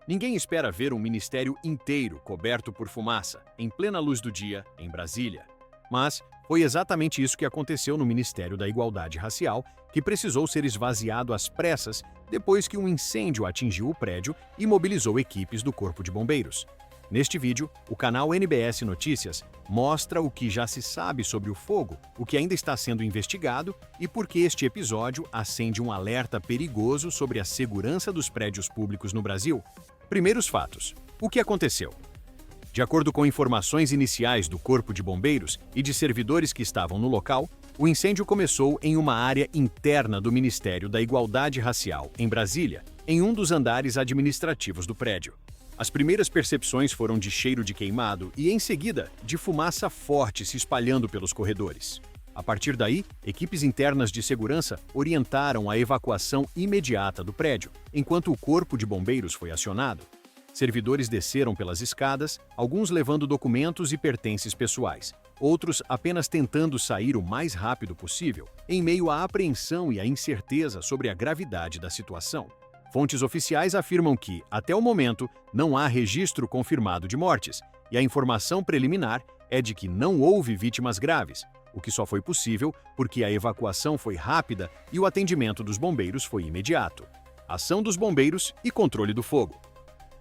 Ninguém espera ver um ministério inteiro coberto por fumaça, em plena luz do dia, em Brasília. Mas foi exatamente isso que aconteceu no Ministério da Igualdade Racial, que precisou ser esvaziado às pressas depois que um incêndio atingiu o prédio e mobilizou equipes do Corpo de Bombeiros. Neste vídeo, o canal NBS Notícias mostra o que já se sabe sobre o fogo, o que ainda está sendo investigado e por que este episódio acende um alerta perigoso sobre a segurança dos prédios públicos no Brasil. Primeiros fatos. O que aconteceu? De acordo com informações iniciais do Corpo de Bombeiros e de servidores que estavam no local, o incêndio começou em uma área interna do Ministério da Igualdade Racial, em Brasília, em um dos andares administrativos do prédio. As primeiras percepções foram de cheiro de queimado e, em seguida, de fumaça forte se espalhando pelos corredores. A partir daí, equipes internas de segurança orientaram a evacuação imediata do prédio, enquanto o Corpo de Bombeiros foi acionado. Servidores desceram pelas escadas, alguns levando documentos e pertences pessoais, outros apenas tentando sair o mais rápido possível, em meio à apreensão e à incerteza sobre a gravidade da situação. Fontes oficiais afirmam que, até o momento, não há registro confirmado de mortes, e a informação preliminar é de que não houve vítimas graves, o que só foi possível porque a evacuação foi rápida e o atendimento dos bombeiros foi imediato. Ação dos bombeiros e controle do fogo.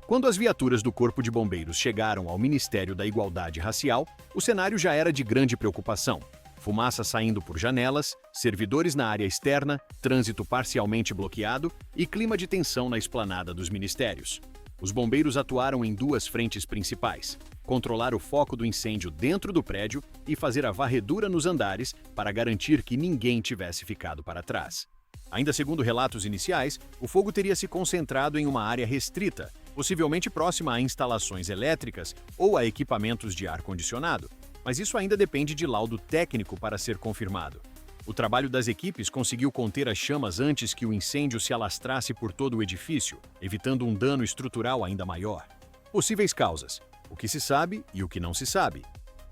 Quando as viaturas do Corpo de Bombeiros chegaram ao Ministério da Igualdade Racial, o cenário já era de grande preocupação. Fumaça saindo por janelas, servidores na área externa, trânsito parcialmente bloqueado e clima de tensão na esplanada dos ministérios. Os bombeiros atuaram em duas frentes principais: controlar o foco do incêndio dentro do prédio e fazer a varredura nos andares para garantir que ninguém tivesse ficado para trás. Ainda segundo relatos iniciais, o fogo teria se concentrado em uma área restrita, possivelmente próxima a instalações elétricas ou a equipamentos de ar-condicionado, mas isso ainda depende de laudo técnico para ser confirmado. O trabalho das equipes conseguiu conter as chamas antes que o incêndio se alastrasse por todo o edifício, evitando um dano estrutural ainda maior. Possíveis causas: o que se sabe e o que não se sabe.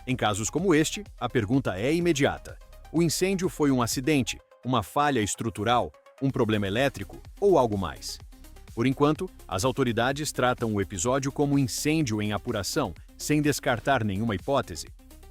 Em casos como este, a pergunta é imediata: o incêndio foi um acidente, uma falha estrutural, um problema elétrico ou algo mais? Por enquanto, as autoridades tratam o episódio como incêndio em apuração, sem descartar nenhuma hipótese.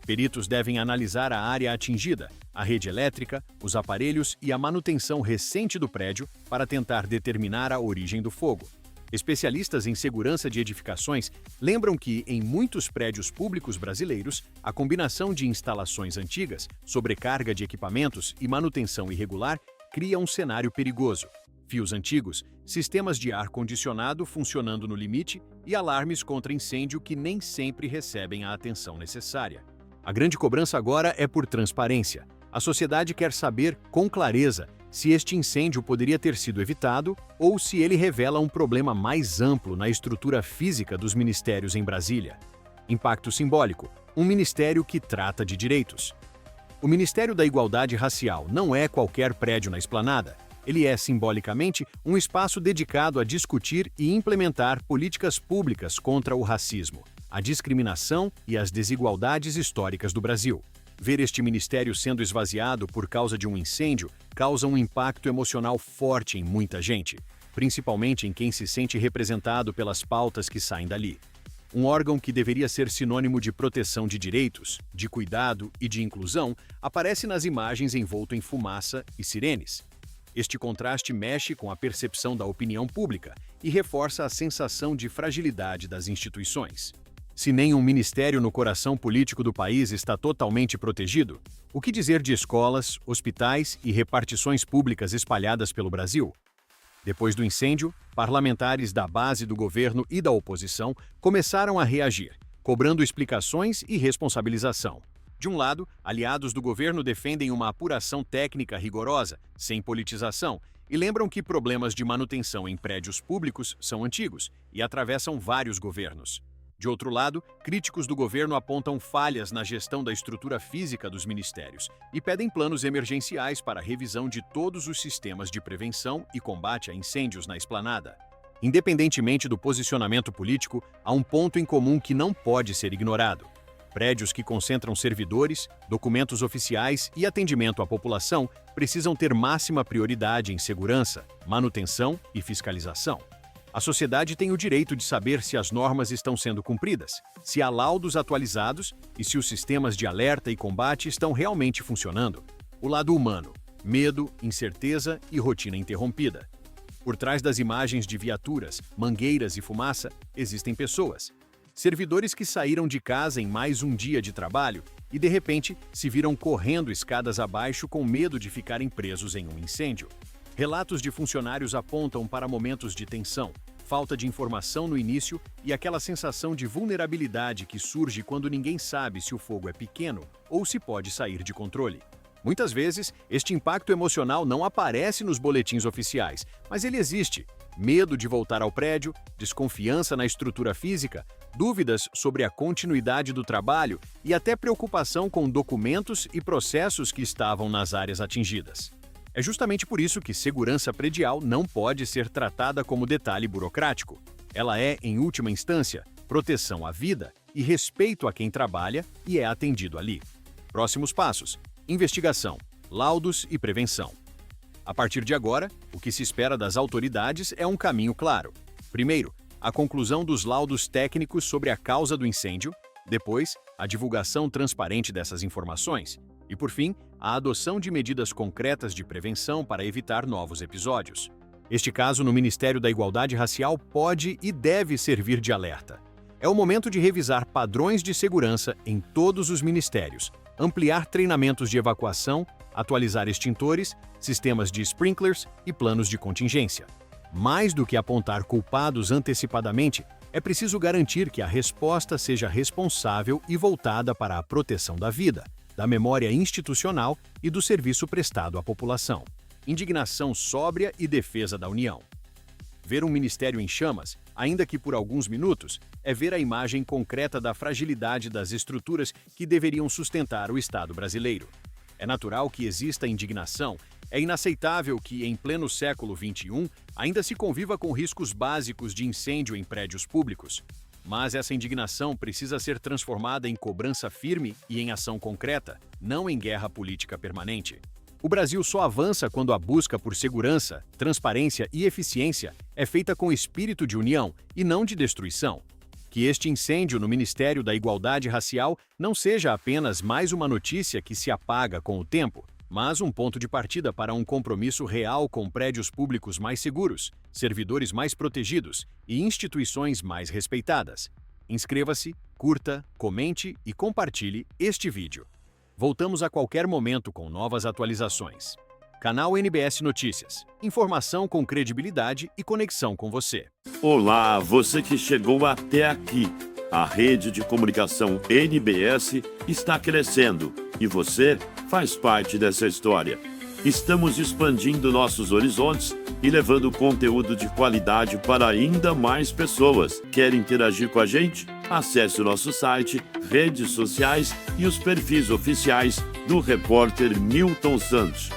Peritos devem analisar a área atingida, a rede elétrica, os aparelhos e a manutenção recente do prédio para tentar determinar a origem do fogo. Especialistas em segurança de edificações lembram que, em muitos prédios públicos brasileiros, a combinação de instalações antigas, sobrecarga de equipamentos e manutenção irregular cria um cenário perigoso. Fios antigos, sistemas de ar-condicionado funcionando no limite e alarmes contra incêndio que nem sempre recebem a atenção necessária. A grande cobrança agora é por transparência. A sociedade quer saber, com clareza, se este incêndio poderia ter sido evitado ou se ele revela um problema mais amplo na estrutura física dos ministérios em Brasília. Impacto simbólico: um ministério que trata de direitos. O Ministério da Igualdade Racial não é qualquer prédio na esplanada. Ele é, simbolicamente, um espaço dedicado a discutir e implementar políticas públicas contra o racismo, a discriminação e as desigualdades históricas do Brasil. Ver este ministério sendo esvaziado por causa de um incêndio causa um impacto emocional forte em muita gente, principalmente em quem se sente representado pelas pautas que saem dali. Um órgão que deveria ser sinônimo de proteção de direitos, de cuidado e de inclusão, aparece nas imagens envolto em fumaça e sirenes. Este contraste mexe com a percepção da opinião pública e reforça a sensação de fragilidade das instituições. Se nem um ministério no coração político do país está totalmente protegido, o que dizer de escolas, hospitais e repartições públicas espalhadas pelo Brasil? Depois do incêndio, parlamentares da base do governo e da oposição começaram a reagir, cobrando explicações e responsabilização. De um lado, aliados do governo defendem uma apuração técnica rigorosa, sem politização, e lembram que problemas de manutenção em prédios públicos são antigos e atravessam vários governos. De outro lado, críticos do governo apontam falhas na gestão da estrutura física dos ministérios e pedem planos emergenciais para a revisão de todos os sistemas de prevenção e combate a incêndios na esplanada. Independentemente do posicionamento político, há um ponto em comum que não pode ser ignorado. Prédios que concentram servidores, documentos oficiais e atendimento à população precisam ter máxima prioridade em segurança, manutenção e fiscalização. A sociedade tem o direito de saber se as normas estão sendo cumpridas, se há laudos atualizados e se os sistemas de alerta e combate estão realmente funcionando. O lado humano: medo, incerteza e rotina interrompida. Por trás das imagens de viaturas, mangueiras e fumaça, existem pessoas. Servidores que saíram de casa em mais um dia de trabalho e, de repente, se viram correndo escadas abaixo com medo de ficarem presos em um incêndio. Relatos de funcionários apontam para momentos de tensão, falta de informação no início e aquela sensação de vulnerabilidade que surge quando ninguém sabe se o fogo é pequeno ou se pode sair de controle. Muitas vezes, este impacto emocional não aparece nos boletins oficiais, mas ele existe. Medo de voltar ao prédio, desconfiança na estrutura física, dúvidas sobre a continuidade do trabalho e até preocupação com documentos e processos que estavam nas áreas atingidas. É justamente por isso que segurança predial não pode ser tratada como detalhe burocrático. Ela é, em última instância, proteção à vida e respeito a quem trabalha e é atendido ali. Próximos passos: investigação, laudos e prevenção. A partir de agora, o que se espera das autoridades é um caminho claro. Primeiro, a conclusão dos laudos técnicos sobre a causa do incêndio, depois, a divulgação transparente dessas informações e, por fim, a adoção de medidas concretas de prevenção para evitar novos episódios. Este caso no Ministério da Igualdade Racial pode e deve servir de alerta. É o momento de revisar padrões de segurança em todos os ministérios, ampliar treinamentos de evacuação, atualizar extintores, sistemas de sprinklers e planos de contingência. Mais do que apontar culpados antecipadamente, é preciso garantir que a resposta seja responsável e voltada para a proteção da vida, da memória institucional e do serviço prestado à população. Indignação sóbria e defesa da União. Ver um ministério em chamas, ainda que por alguns minutos, é ver a imagem concreta da fragilidade das estruturas que deveriam sustentar o Estado brasileiro. É natural que exista indignação, é inaceitável que, em pleno século XXI, ainda se conviva com riscos básicos de incêndio em prédios públicos. Mas essa indignação precisa ser transformada em cobrança firme e em ação concreta, não em guerra política permanente. O Brasil só avança quando a busca por segurança, transparência e eficiência é feita com espírito de união e não de destruição. Que este incêndio no Ministério da Igualdade Racial não seja apenas mais uma notícia que se apaga com o tempo, mas um ponto de partida para um compromisso real com prédios públicos mais seguros, servidores mais protegidos e instituições mais respeitadas. Inscreva-se, curta, comente e compartilhe este vídeo. Voltamos a qualquer momento com novas atualizações. Canal NBS Notícias. Informação com credibilidade e conexão com você. Olá, você que chegou até aqui. A rede de comunicação NBS está crescendo e você faz parte dessa história. Estamos expandindo nossos horizontes e levando conteúdo de qualidade para ainda mais pessoas. Quer interagir com a gente? Acesse o nosso site, redes sociais e os perfis oficiais do repórter Milton Santos.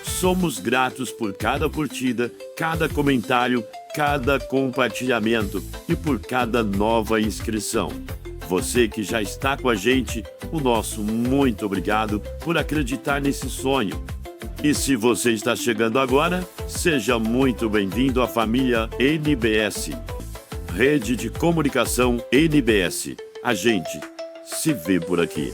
Somos gratos por cada curtida, cada comentário, cada compartilhamento e por cada nova inscrição. Você que já está com a gente, o nosso muito obrigado por acreditar nesse sonho. E se você está chegando agora, seja muito bem-vindo à família NBS. Rede de Comunicação NBS. A gente se vê por aqui.